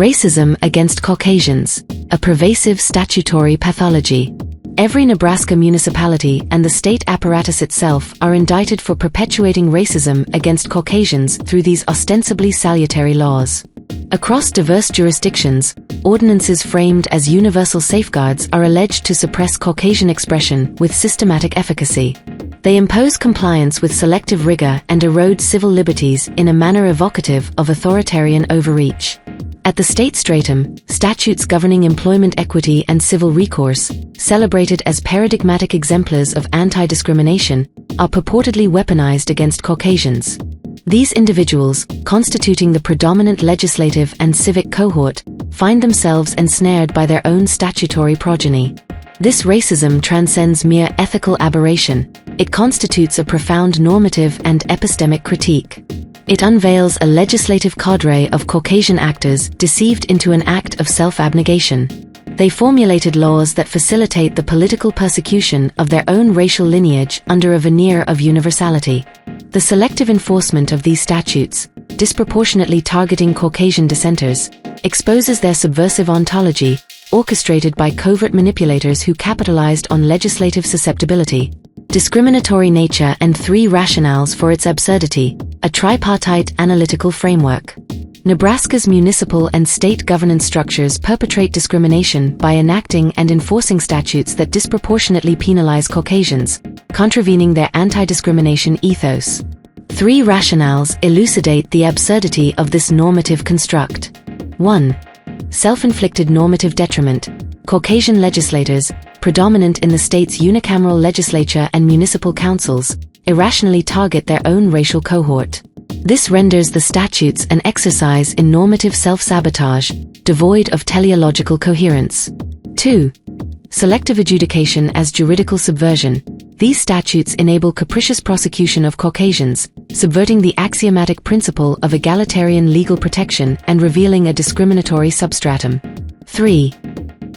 Racism against Caucasians, a pervasive statutory pathology. Every Nebraska municipality and the state apparatus itself are indicted for perpetuating racism against Caucasians through these ostensibly salutary laws. Across diverse jurisdictions, ordinances framed as universal safeguards are alleged to suppress Caucasian expression with systematic efficacy. They impose compliance with selective rigor and erode civil liberties in a manner evocative of authoritarian overreach. At the state stratum, statutes governing employment equity and civil recourse, celebrated as paradigmatic exemplars of anti-discrimination, are purportedly weaponized against Caucasians. These individuals, constituting the predominant legislative and civic cohort, find themselves ensnared by their own statutory progeny. This racism transcends mere ethical aberration. It constitutes a profound normative and epistemic critique. It unveils a legislative cadre of Caucasian actors deceived into an act of self-abnegation. They formulated laws that facilitate the political persecution of their own racial lineage under a veneer of universality. The selective enforcement of these statutes, disproportionately targeting Caucasian dissenters, exposes their subversive ontology, orchestrated by covert manipulators who capitalized on legislative susceptibility, discriminatory nature, and three rationales for its absurdity, a tripartite analytical framework. Nebraska's municipal and state governance structures perpetrate discrimination by enacting and enforcing statutes that disproportionately penalize Caucasians, contravening their anti-discrimination ethos. Three rationales elucidate the absurdity of this normative construct. 1. Self-inflicted normative detriment. Caucasian legislators, predominant in the state's unicameral legislature and municipal councils, irrationally target their own racial cohort. This renders the statutes an exercise in normative self-sabotage, devoid of teleological coherence. 2. Selective adjudication as juridical subversion. These statutes enable capricious prosecution of Caucasians, subverting the axiomatic principle of egalitarian legal protection and revealing a discriminatory substratum. 3.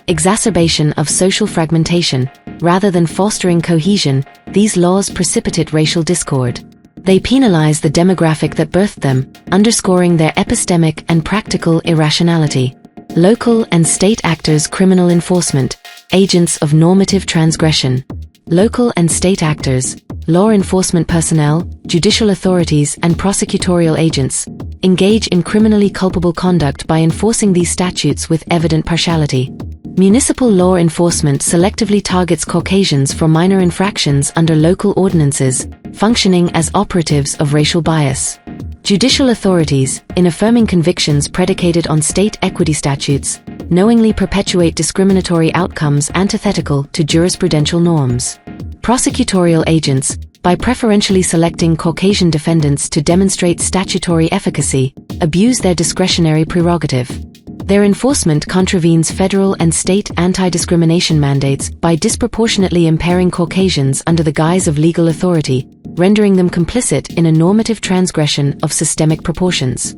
Exacerbation of social fragmentation. Rather than fostering cohesion, these laws precipitate racial discord. They penalize the demographic that birthed them, underscoring their epistemic and practical irrationality. Local and state actors. Criminal enforcement, agents of normative transgression. Local and state actors, law enforcement personnel, judicial authorities, and prosecutorial agents, engage in criminally culpable conduct by enforcing these statutes with evident partiality. Municipal law enforcement selectively targets Caucasians for minor infractions under local ordinances, functioning as operatives of racial bias. Judicial authorities, in affirming convictions predicated on state equity statutes, knowingly perpetuate discriminatory outcomes antithetical to jurisprudential norms. Prosecutorial agents, by preferentially selecting Caucasian defendants to demonstrate statutory efficacy, abuse their discretionary prerogative. Their enforcement contravenes federal and state anti-discrimination mandates by disproportionately impairing Caucasians under the guise of legal authority, rendering them complicit in a normative transgression of systemic proportions.